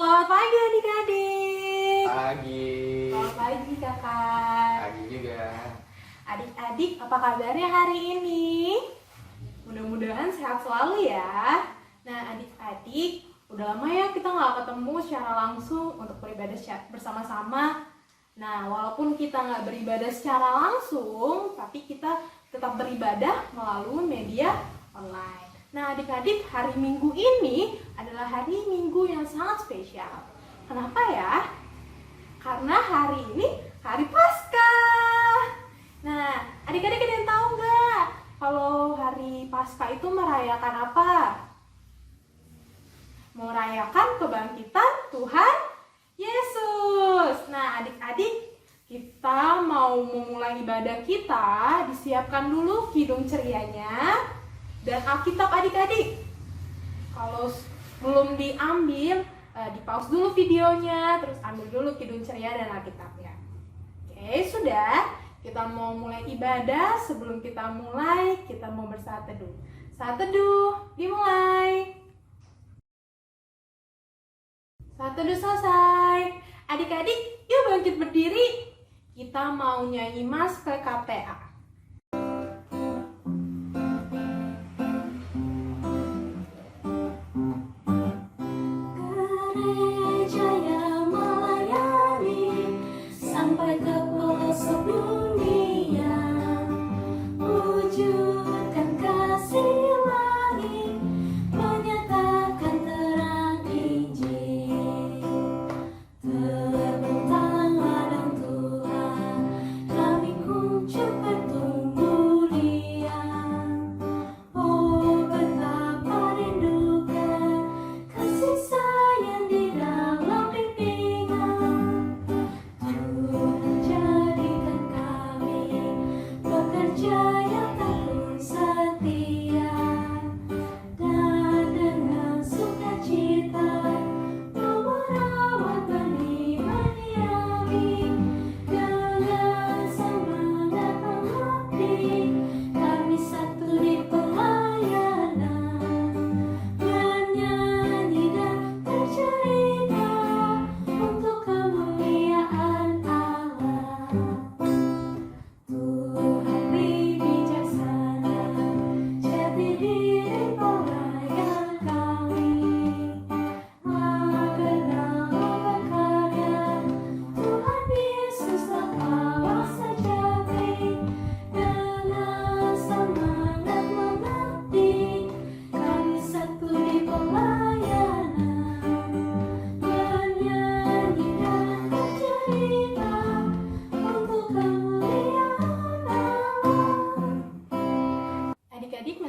Selamat pagi adik-adik. Pagi. Selamat pagi kakak. Pagi juga. Adik-adik, apa kabarnya hari ini? Mudah-mudahan sehat selalu ya. Nah adik-adik, udah lama ya kita nggak ketemu secara langsung untuk beribadah bersama-sama. Nah walaupun kita nggak beribadah secara langsung, tapi kita tetap beribadah melalui media online. Nah adik-adik, hari Minggu ini adalah hari Minggu yang sangat spesial. Kenapa ya? Karena hari ini hari Paskah. Nah adik-adik ada yang tahu nggak kalau hari Paskah itu merayakan apa? Merayakan kebangkitan Tuhan Yesus. Nah adik-adik, kita mau memulai ibadah kita, disiapkan dulu kidung cerianya dan Alkitab adik-adik. Kalau belum diambil, di pause dulu videonya, terus ambil dulu kidung ceria dan Alkitabnya. Oke, sudah. Kita mau mulai ibadah. Sebelum kita mulai, kita mau bersaat teduh. Saat teduh, dimulai. Saat teduh selesai. Adik-adik, yuk bangkit berdiri. Kita mau nyanyi Mas PKPA.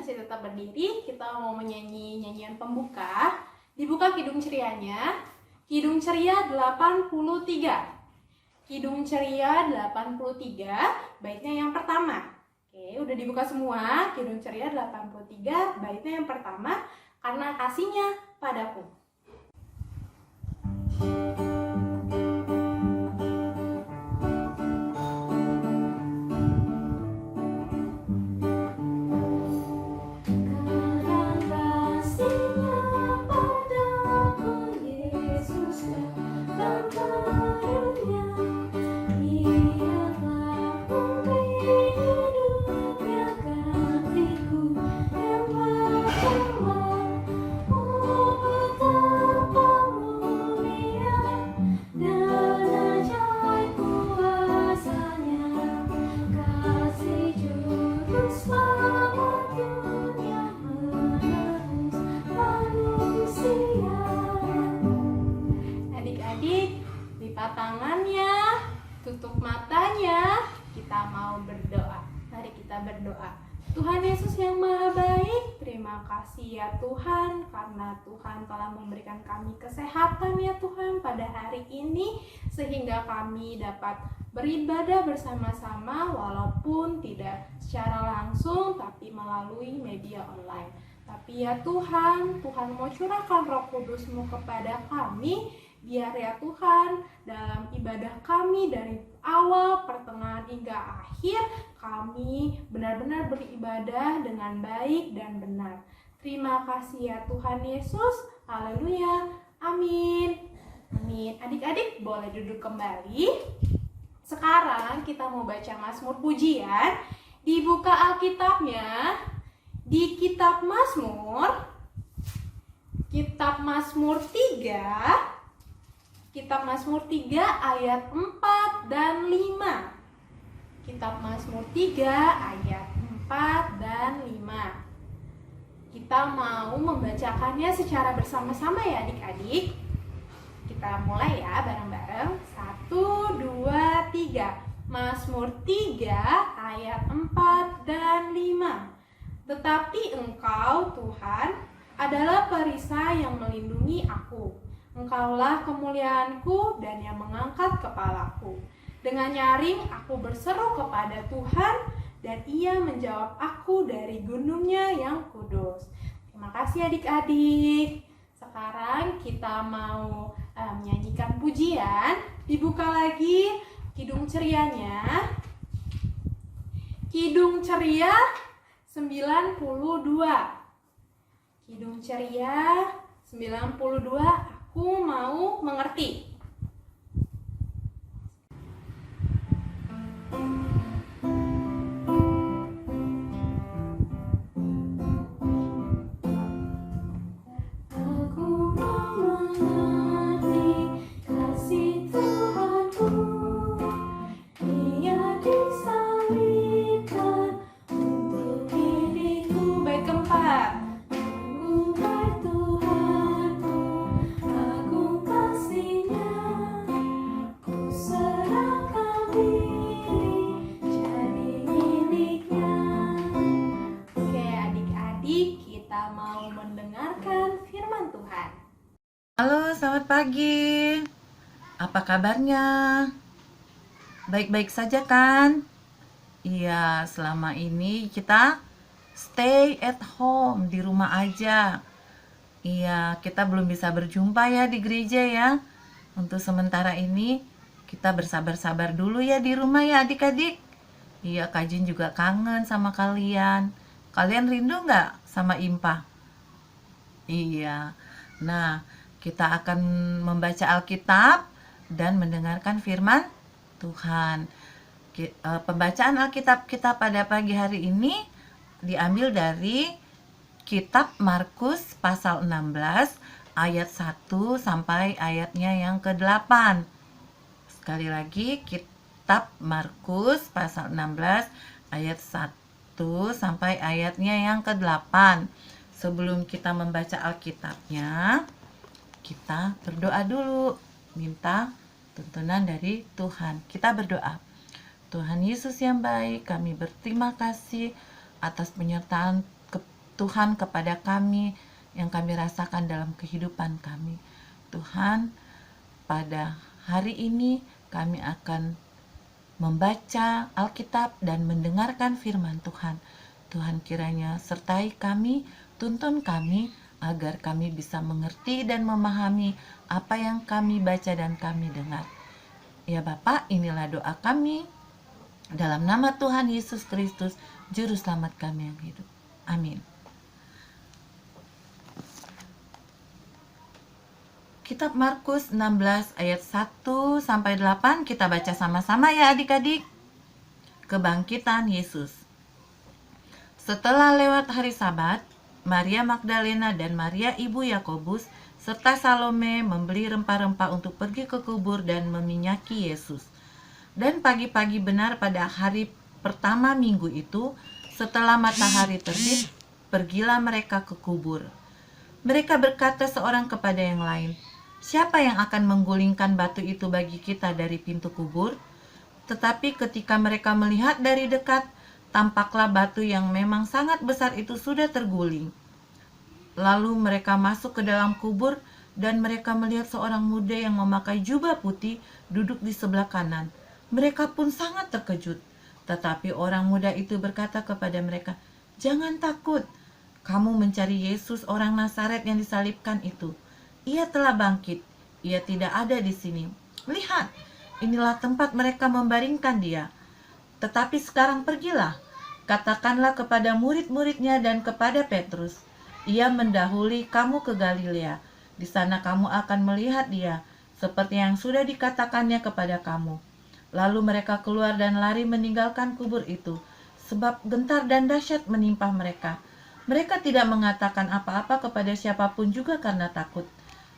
Tetap berdiri, kita mau menyanyi nyanyian pembuka. Dibuka kidung cerianya. Kidung ceria 83. Kidung ceria 83, baitnya yang pertama. Oke, udah dibuka semua. Kidung ceria 83, baitnya yang pertama. Karena kasihnya padaku. Tangannya, tutup matanya, kita mau berdoa. Mari kita berdoa. Tuhan Yesus yang Maha Baik, terima kasih ya Tuhan, karena Tuhan telah memberikan kami kesehatan ya Tuhan pada hari ini, sehingga kami dapat beribadah bersama-sama walaupun tidak secara langsung tapi melalui media online. Tapi ya Tuhan, Tuhan mau curahkan Roh Kudus-Mu kepada kami. Biar ya Tuhan, dalam ibadah kami dari awal, pertengahan hingga akhir, kami benar-benar beribadah dengan baik dan benar. Terima kasih ya Tuhan Yesus. Haleluya. Amin. Amin. Adik-adik boleh duduk kembali. Sekarang kita mau baca Mazmur pujian. Dibuka Alkitabnya di Kitab Mazmur 3. Kitab Mazmur 3 ayat 4 dan 5. Kitab Mazmur 3 ayat 4 dan 5. Kita mau membacakannya secara bersama-sama ya adik-adik. Kita mulai ya bareng-bareng. 1, 2, 3. Mazmur 3 ayat 4 dan 5. Tetapi Engkau Tuhan adalah perisai yang melindungi aku. Engkaulah kemuliaanku dan yang mengangkat kepalaku. Dengan nyaring aku berseru kepada Tuhan dan Ia menjawab aku dari gunungnya yang kudus. Terima kasih adik-adik. Sekarang kita mau menyanyikan pujian. Dibuka lagi Kidung Cerianya. Kidung Ceria 92. Kidung Ceria 92. Aku mau mengerti. Halo, selamat pagi. Apa kabarnya? Baik-baik saja kan? Iya, selama ini kita stay at home, di rumah aja. Iya, kita belum bisa berjumpa ya di gereja ya. Untuk sementara ini, kita bersabar-sabar dulu ya di rumah ya adik-adik. Iya, Kak Jin juga kangen sama kalian. Kalian rindu nggak sama Impa? Iya. Nah, kita akan membaca Alkitab dan mendengarkan firman Tuhan. Pembacaan Alkitab kita pada pagi hari ini diambil dari Kitab Markus pasal 16 ayat 1 sampai ayatnya yang ke-8. Sekali lagi, Kitab Markus pasal 16 ayat 1 sampai ayatnya yang ke-8. Sebelum kita membaca Alkitabnya, kita berdoa dulu, minta tuntunan dari Tuhan. Kita berdoa. Tuhan Yesus yang baik, kami berterima kasih atas penyertaan Tuhan kepada kami yang kami rasakan dalam kehidupan kami. Tuhan, pada hari ini kami akan membaca Alkitab dan mendengarkan firman Tuhan. Tuhan kiranya sertai kami, tuntun kami, agar kami bisa mengerti dan memahami apa yang kami baca dan kami dengar. Ya Bapa, inilah doa kami. Dalam nama Tuhan Yesus Kristus, Juru Selamat kami yang hidup. Amin. Kitab Markus 16 ayat 1 sampai 8 kita baca sama-sama ya adik-adik. Kebangkitan Yesus. Setelah lewat hari Sabat, Maria Magdalena dan Maria ibu Yakobus serta Salome membeli rempah-rempah untuk pergi ke kubur dan meminyaki Yesus. Dan pagi-pagi benar pada hari pertama minggu itu, setelah matahari terbit, pergilah mereka ke kubur. Mereka berkata seorang kepada yang lain, "Siapa yang akan menggulingkan batu itu bagi kita dari pintu kubur?" Tetapi ketika mereka melihat dari dekat, tampaklah batu yang memang sangat besar itu sudah terguling. Lalu mereka masuk ke dalam kubur dan mereka melihat seorang muda yang memakai jubah putih duduk di sebelah kanan. Mereka pun sangat terkejut. Tetapi orang muda itu berkata kepada mereka, "Jangan takut, kamu mencari Yesus orang Nazaret yang disalibkan itu. Ia telah bangkit, ia tidak ada di sini. Lihat, inilah tempat mereka membaringkan dia. Tetapi sekarang pergilah, katakanlah kepada murid-muridnya dan kepada Petrus, ia mendahului kamu ke Galilea. Di sana kamu akan melihat dia. seperti yang sudah dikatakannya kepada kamu. Lalu mereka keluar dan lari meninggalkan kubur itu, sebab gentar dan dahsyat menimpa mereka. Mereka tidak mengatakan apa-apa kepada siapapun juga karena takut.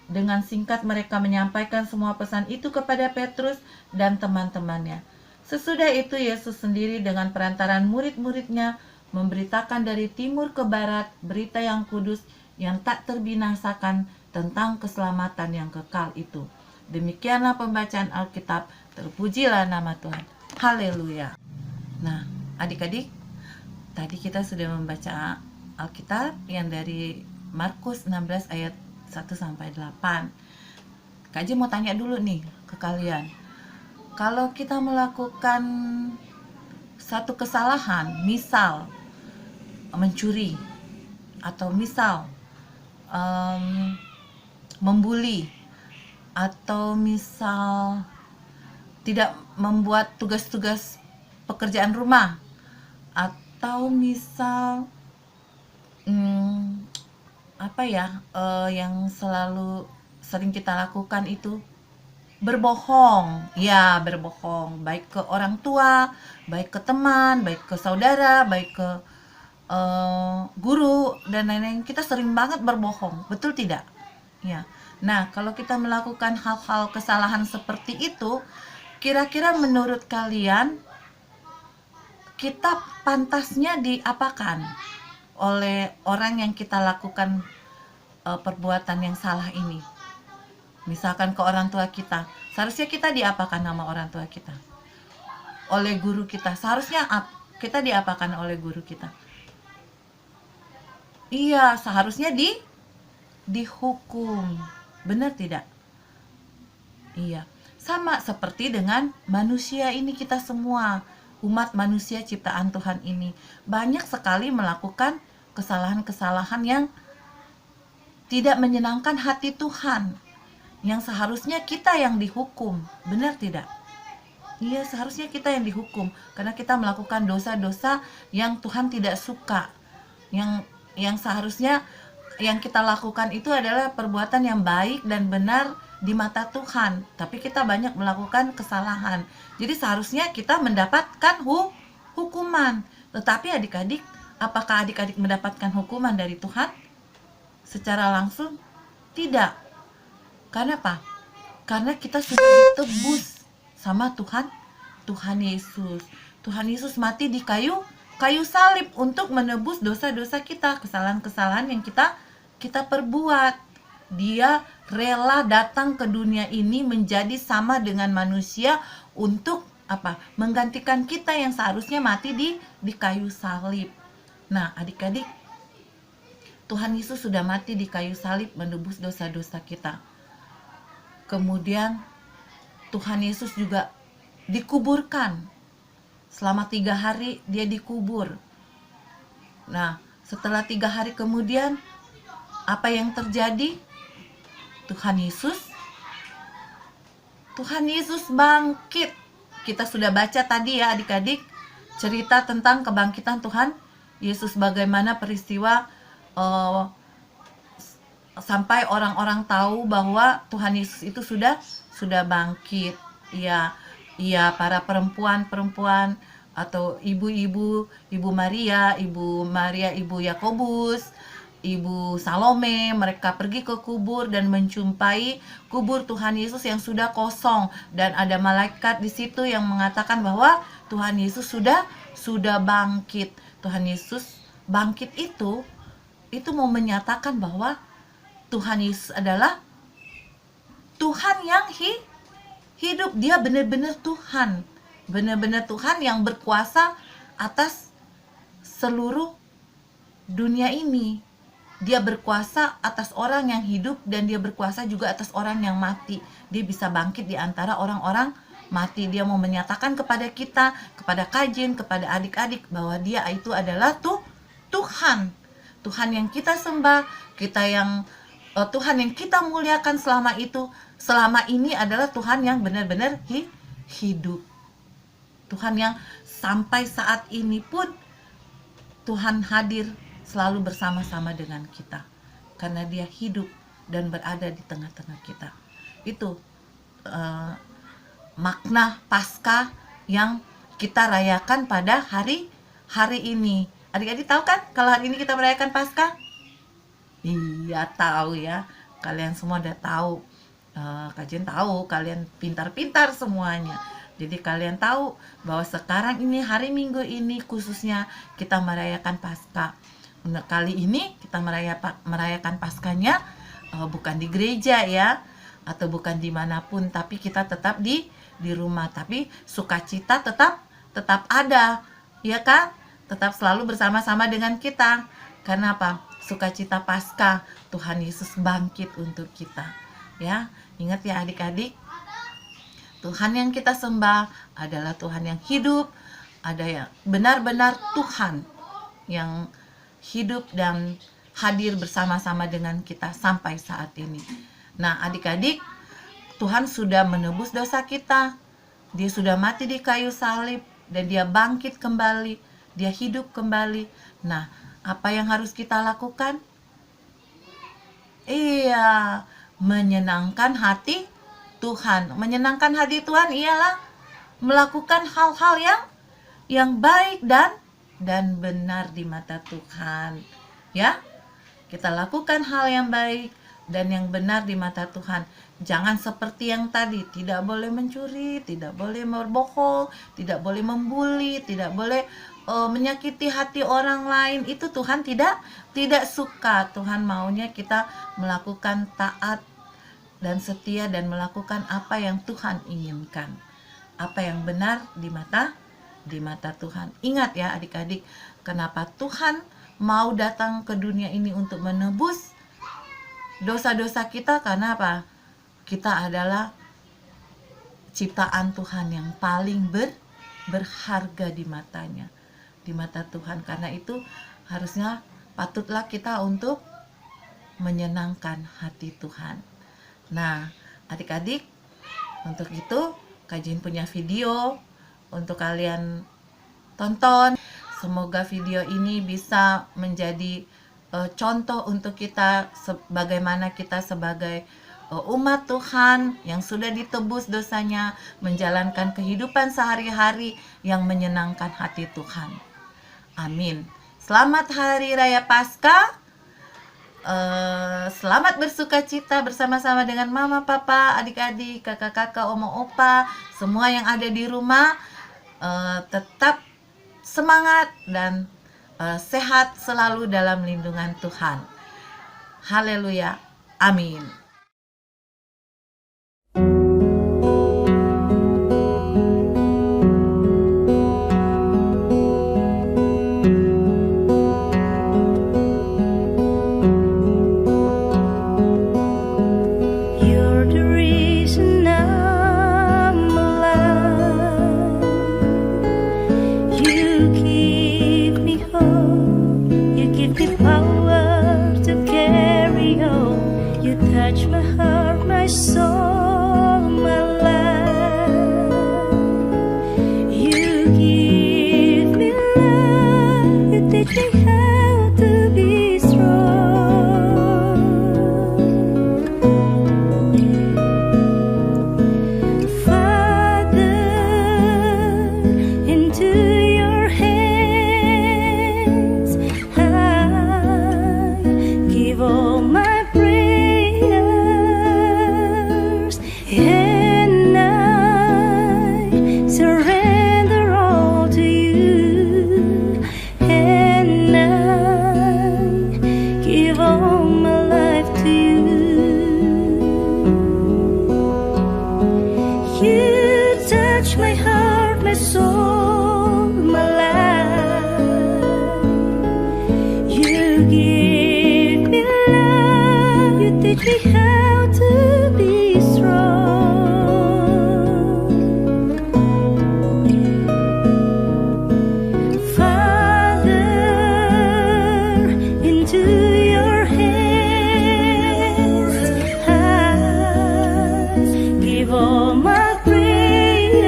Dengan singkat mereka menyampaikan semua pesan itu kepada Petrus dan teman-temannya. Sesudah itu Yesus sendiri dengan perantaran murid-muridnya memberitakan dari timur ke barat berita yang kudus yang tak terbinasakan tentang keselamatan yang kekal itu. Demikianlah pembacaan Alkitab, terpujilah nama Tuhan. Haleluya. Nah, adik-adik, tadi kita sudah membaca Alkitab yang dari Markus 16 ayat 1 sampai 8. Kak Ji mau tanya dulu nih ke kalian. Kalau kita melakukan satu kesalahan, misal mencuri atau misal membuli atau misal tidak membuat tugas-tugas pekerjaan rumah atau misal yang selalu sering kita lakukan itu berbohong, ya berbohong, baik ke orang tua, baik ke teman, baik ke saudara, baik ke guru dan lain-lain. Kita sering banget berbohong, betul tidak? Ya. Nah, kalau kita melakukan hal-hal kesalahan seperti itu, kira-kira menurut kalian kita pantasnya diapakan oleh orang yang kita lakukan perbuatan yang salah ini? Misalkan ke orang tua kita, seharusnya kita diapakan sama orang tua kita? Oleh guru kita, seharusnya kita diapakan oleh guru kita? Iya, seharusnya dihukum. Benar tidak? Iya. Sama seperti dengan manusia ini, kita semua umat manusia ciptaan Tuhan ini banyak sekali melakukan kesalahan-kesalahan yang tidak menyenangkan hati Tuhan, yang seharusnya kita yang dihukum. Benar tidak? Iya, seharusnya kita yang dihukum karena kita melakukan dosa-dosa yang Tuhan tidak suka. Yang seharusnya yang kita lakukan itu adalah perbuatan yang baik dan benar di mata Tuhan, tapi kita banyak melakukan kesalahan. Jadi seharusnya kita mendapatkan hukuman. Tetapi adik-adik, apakah adik-adik mendapatkan hukuman dari Tuhan secara langsung? Tidak. Karena apa? Karena kita sudah ditebus sama Tuhan Yesus. Tuhan Yesus mati di kayu salib untuk menebus dosa-dosa kita, kesalahan-kesalahan yang kita perbuat. Dia rela datang ke dunia ini menjadi sama dengan manusia untuk apa? Menggantikan kita yang seharusnya mati di kayu salib. Nah, adik-adik, Tuhan Yesus sudah mati di kayu salib menebus dosa-dosa kita. Kemudian Tuhan Yesus juga dikuburkan. Selama 3 hari dia dikubur. Nah, setelah 3 hari kemudian apa yang terjadi? Tuhan Yesus bangkit. Kita sudah baca tadi ya adik-adik, cerita tentang kebangkitan Tuhan Yesus, bagaimana peristiwa sampai orang-orang tahu bahwa Tuhan Yesus itu sudah bangkit. Iya, para perempuan atau ibu-ibu, Ibu Maria, Ibu Yakobus, Ibu Salome, mereka pergi ke kubur dan menjumpai kubur Tuhan Yesus yang sudah kosong, dan ada malaikat di situ yang mengatakan bahwa Tuhan Yesus sudah bangkit. Tuhan Yesus bangkit itu mau menyatakan bahwa Tuhan Yesus adalah Tuhan yang hidup. Dia benar-benar Tuhan. Benar-benar Tuhan yang berkuasa atas seluruh dunia ini. Dia berkuasa atas orang yang hidup dan dia berkuasa juga atas orang yang mati. Dia bisa bangkit di antara orang-orang mati. Dia mau menyatakan kepada kita, kepada Kajin, kepada adik-adik bahwa dia itu adalah Tuhan. Tuhan yang kita sembah, Tuhan yang kita muliakan selama ini adalah Tuhan yang benar-benar hidup. Tuhan yang sampai saat ini pun Tuhan hadir selalu bersama-sama dengan kita, karena dia hidup dan berada di tengah-tengah kita. Itu makna Paskah yang kita rayakan pada hari ini. Adik-adik tahu kan kalau hari ini kita merayakan Paskah? Iya tahu ya, kalian semua udah tahu. Kajian tahu, kalian pintar-pintar semuanya. Jadi kalian tahu bahwa sekarang ini hari Minggu ini khususnya kita merayakan Paskah. Nah, kali ini kita merayakan Paskahnya bukan di gereja ya, atau bukan dimanapun, tapi kita tetap di rumah. Tapi sukacita tetap ada, ya kan? Tetap selalu bersama-sama dengan kita. Karena apa? Sukacita Paskah, Tuhan Yesus bangkit untuk kita. Ya, ingat ya adik-adik, Tuhan yang kita sembah adalah Tuhan yang hidup, ada yang benar-benar Tuhan yang hidup dan hadir bersama-sama dengan kita sampai saat ini. Nah, adik-adik, Tuhan sudah menebus dosa kita. Dia sudah mati di kayu salib dan dia bangkit kembali, dia hidup kembali. Nah, apa yang harus kita lakukan? Iya, menyenangkan hati Tuhan. Menyenangkan hati Tuhan ialah melakukan hal-hal yang baik dan benar di mata Tuhan. Ya, kita lakukan hal yang baik dan yang benar di mata Tuhan. Jangan seperti yang tadi, tidak boleh mencuri, tidak boleh berbohong, tidak boleh membuli, tidak boleh menyakiti hati orang lain. Itu Tuhan tidak suka. Tuhan maunya kita melakukan taat dan setia dan melakukan apa yang Tuhan inginkan, apa yang benar di mata Tuhan. Ingat ya adik-adik, kenapa Tuhan mau datang ke dunia ini untuk menebus dosa-dosa kita? Karena apa? Kita adalah ciptaan Tuhan yang paling berharga di matanya, di mata Tuhan. Karena itu harusnya patutlah kita untuk menyenangkan hati Tuhan. Nah, adik-adik, untuk itu kajian punya video untuk kalian tonton. Semoga video ini bisa menjadi contoh untuk kita bagaimana kita sebagai umat Tuhan yang sudah ditebus dosanya menjalankan kehidupan sehari-hari yang menyenangkan hati Tuhan. Amin. Selamat Hari Raya Paskah. Selamat bersukacita bersama-sama dengan mama, papa, adik-adik, kakak-kakak, oma, opa, semua yang ada di rumah. Tetap semangat dan sehat selalu dalam lindungan Tuhan. Haleluya. Amin. Touch my heart, my soul, my life. You give me love, you teach me how to be strong. Father, into your hands I give all my and I surrender all to you, and I give all my life to you. You touch my heart, my soul, my life. You give me love, you teach me how to be strong. All my prayers,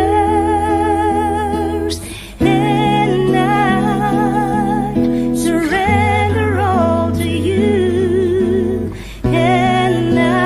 and I surrender all to you, and I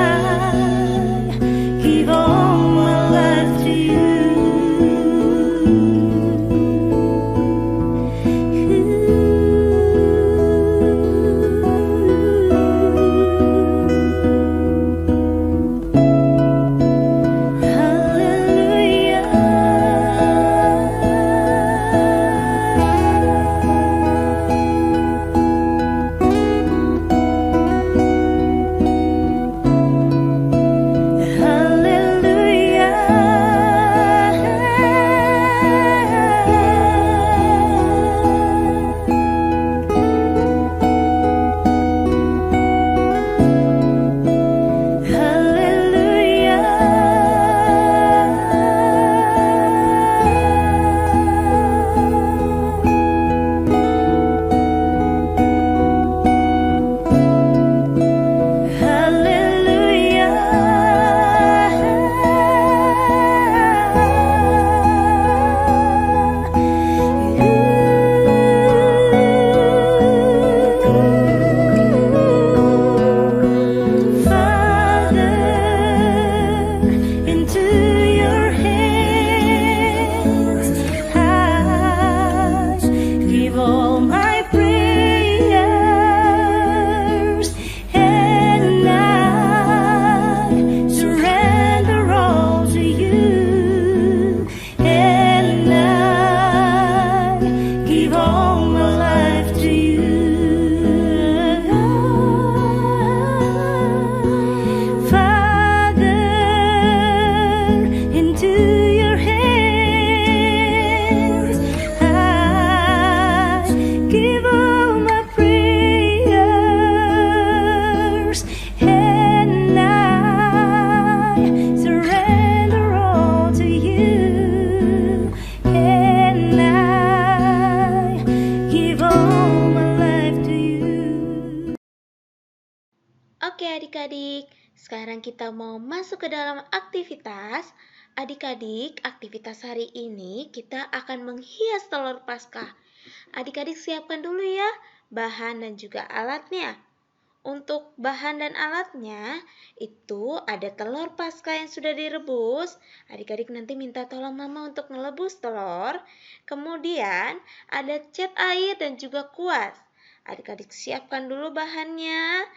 Oke adik-adik, sekarang kita mau masuk ke dalam aktivitas. Adik-adik, aktivitas hari ini kita akan menghias telur Paskah. Adik-adik siapkan dulu ya bahan dan juga alatnya. Untuk bahan dan alatnya itu ada telur Paskah yang sudah direbus. Adik-adik nanti minta tolong mama untuk ngelebus telur. Kemudian ada cat air dan juga kuas. Adik-adik siapkan dulu bahannya.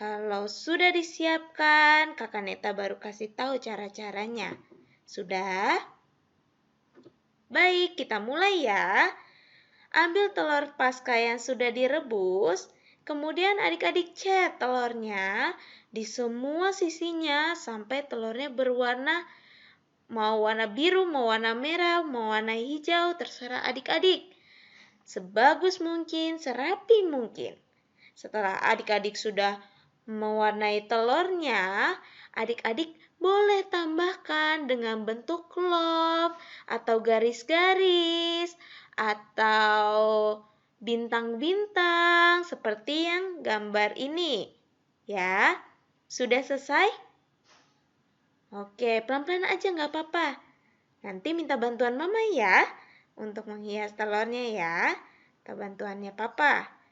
Kalau sudah disiapkan, Kakak Neta baru kasih tahu cara-caranya. Sudah? Baik, kita mulai ya. Ambil telur Paskah yang sudah direbus, kemudian adik-adik cat telurnya di semua sisinya sampai telurnya berwarna, mau warna biru, mau warna merah, mau warna hijau, terserah adik-adik. Sebagus mungkin, serapi mungkin. Setelah adik-adik sudah mewarnai telurnya, adik-adik boleh tambahkan dengan bentuk love atau garis-garis atau bintang-bintang seperti yang gambar ini. Ya, sudah selesai? Oke, pelan-pelan aja nggak apa-apa. Nanti minta bantuan mama ya untuk menghias telurnya ya. Minta bantuannya papa.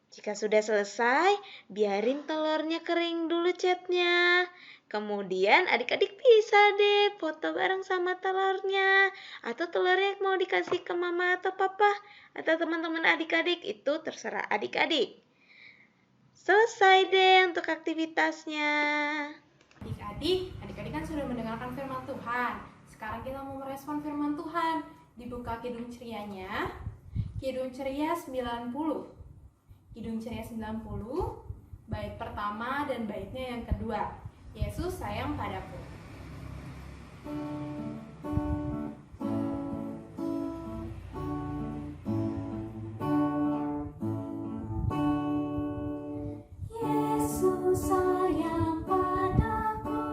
Jika sudah selesai, biarin telurnya kering dulu catnya. Kemudian adik-adik bisa deh foto bareng sama telurnya. Atau telurnya mau dikasih ke mama atau papa atau teman-teman adik-adik, itu terserah adik-adik. Selesai deh untuk aktivitasnya. Adik-adik kan sudah mendengarkan firman Tuhan. Sekarang kita mau merespon firman Tuhan. Dibuka Kidung Cerianya. Kidung Ceria 90. Kidung Ceria 90, bait pertama dan baitnya yang kedua. Yesus sayang padaku. Yesus sayang padaku,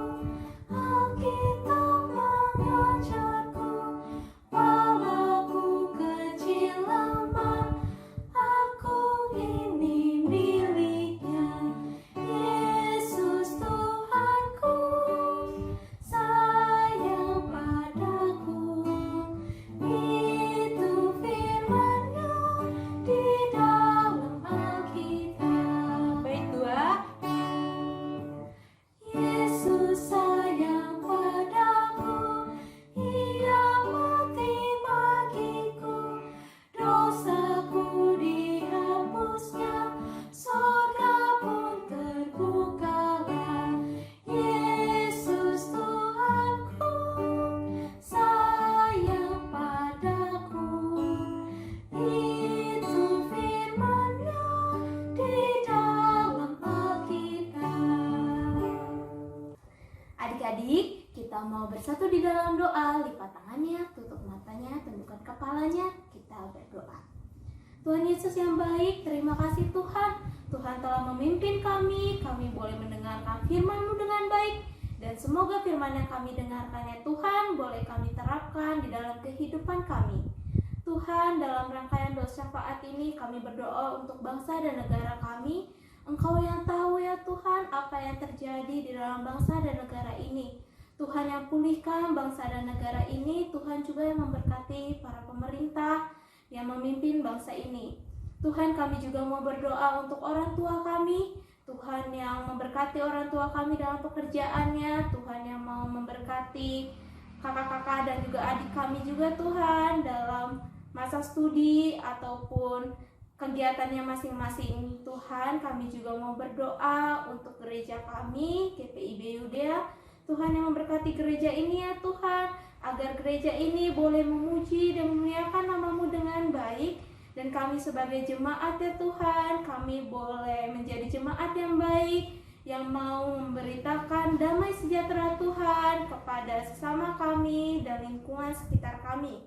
Alkitab mengajarku, walau ku kecil lemah, aku ini miliknya. Yesus Tuhanku, sayang padaku, itu firman-Nya di dalam Alkitab. Bait 2. Yesus sayang padaku, Ia mati bagiku, dosaku dihapusnya, surga pun terbukalah. Yesus Tuhanku, sayang padaku, itu firman-Nya di dalam Alkitab. Adik-adik, kita mau bersatu di dalam doa. Lipat tangannya, tutup matanya, tundukkan kepalanya. Kita berdoa. Tuhan Yesus yang baik, terima kasih Tuhan. Tuhan telah memimpin kami boleh mendengarkan firman-Mu dengan baik. Dan semoga firman yang kami dengarkan ya Tuhan, boleh kami terapkan di dalam kehidupan kami. Tuhan, dalam rangkaian doa syafaat ini, kami berdoa untuk bangsa dan negara kami. Engkau yang tahu ya Tuhan, apa yang terjadi di dalam bangsa dan negara ini. Tuhan yang pulihkan bangsa dan negara ini. Tuhan juga yang memberkati para pemerintah yang memimpin bangsa ini. Tuhan, kami juga mau berdoa untuk orang tua kami. Tuhan yang memberkati orang tua kami dalam pekerjaannya. Tuhan yang mau memberkati kakak-kakak dan juga adik kami juga Tuhan dalam masa studi ataupun kegiatannya masing-masing. Tuhan, kami juga mau berdoa untuk gereja kami, GPIB Yudea. Tuhan yang memberkati gereja ini ya Tuhan, agar gereja ini boleh memuji dan memuliakan nama-Mu dengan baik. Dan kami sebagai jemaat ya Tuhan, kami boleh menjadi jemaat yang baik, yang mau memberitakan damai sejahtera Tuhan kepada sesama kami dan lingkungan sekitar kami.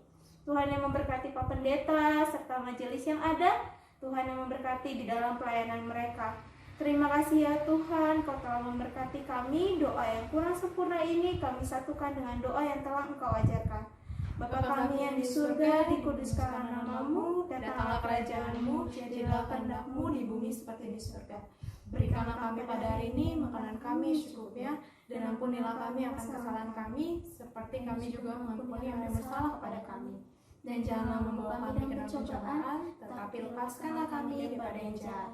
Tuhan yang memberkati Pak Pendeta serta majelis yang ada. Tuhan yang memberkati di dalam pelayanan mereka. Terima kasih ya Tuhan, Kau telah memberkati kami. Doa yang kurang sempurna ini kami satukan dengan doa yang telah Engkau ajarkan. Bapa kami yang di surga, dikuduskanlah nama-Mu, datanglah kerajaan-Mu, jadilah kehendak-Mu di bumi seperti di surga. Berikanlah kami pada hari ini makanan kami secukupnya, dan ampunilah kami akan kesalahan kami, seperti kami juga mengampuni yang bersalah kepada kami. Dan janganlah membawa kami ke dalam pencobaan, tetapi lepaskanlah kami daripada yang jahat.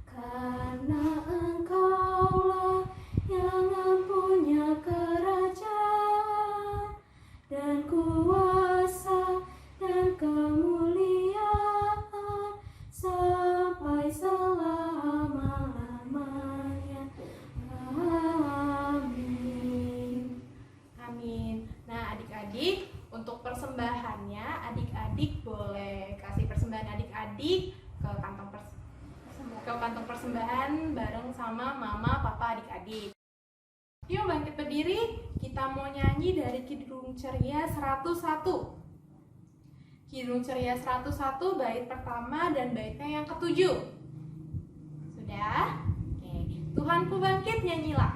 Karena Engkaulah yang mempunyai kerajaan dan kuasa dan kemuliaan sampai selama-lamanya. Amin. Amin. Nah, adik-adik, untuk persembahannya, adik-adik boleh kasih persembahan adik-adik ke kantong persembahan bareng sama mama, papa, adik-adik. Yuk bangkit berdiri, kita mau nyanyi dari Kidung Ceria 101. Kidung Ceria 101 bait pertama dan baitnya yang ke-7. Sudah? Oke. Tuhanku bangkit, nyanyilah.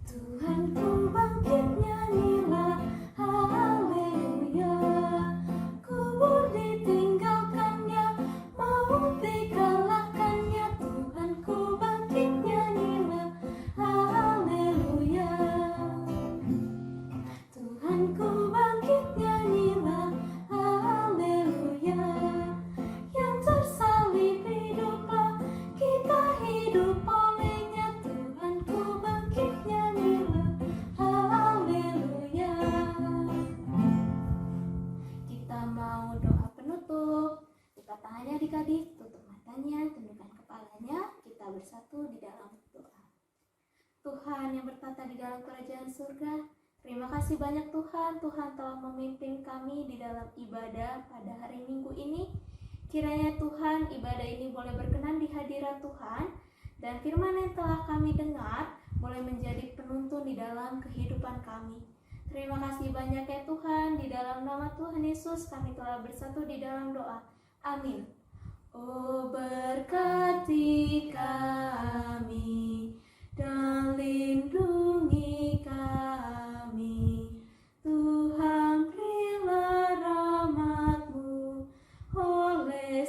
Tuhanku bangkit, nyanyilah, haleluya. Kubur ditinggalkannya, maut dikalahkannya. Tuhanku bangkit, nyanyilah, haleluya. Tuhanku bangkit, nyanyilah, haleluya. Yang tersalib hiduplah, kita hidup olehnya. Tuhanku bangkit, nyanyilah, haleluya. Kita mau doa penutup. Buka tangannya adik-adik, tutup matanya, tundukkan kepalanya. Kita bersatu di dalam doa. Tuhan yang bertata di dalam kerajaan surga, terima kasih banyak Tuhan. Tuhan telah memimpin kami di dalam ibadah pada hari Minggu ini. Kiranya Tuhan, ibadah ini boleh berkenan di hadirat Tuhan, dan firman yang telah kami dengar boleh menjadi penuntun di dalam kehidupan kami. Terima kasih banyak ya Tuhan. Di dalam nama Tuhan Yesus kami telah bersatu di dalam doa. Amin. Oh, berkati kami dan lindungi kami, Tuhan, berilah rahmat-Mu oleh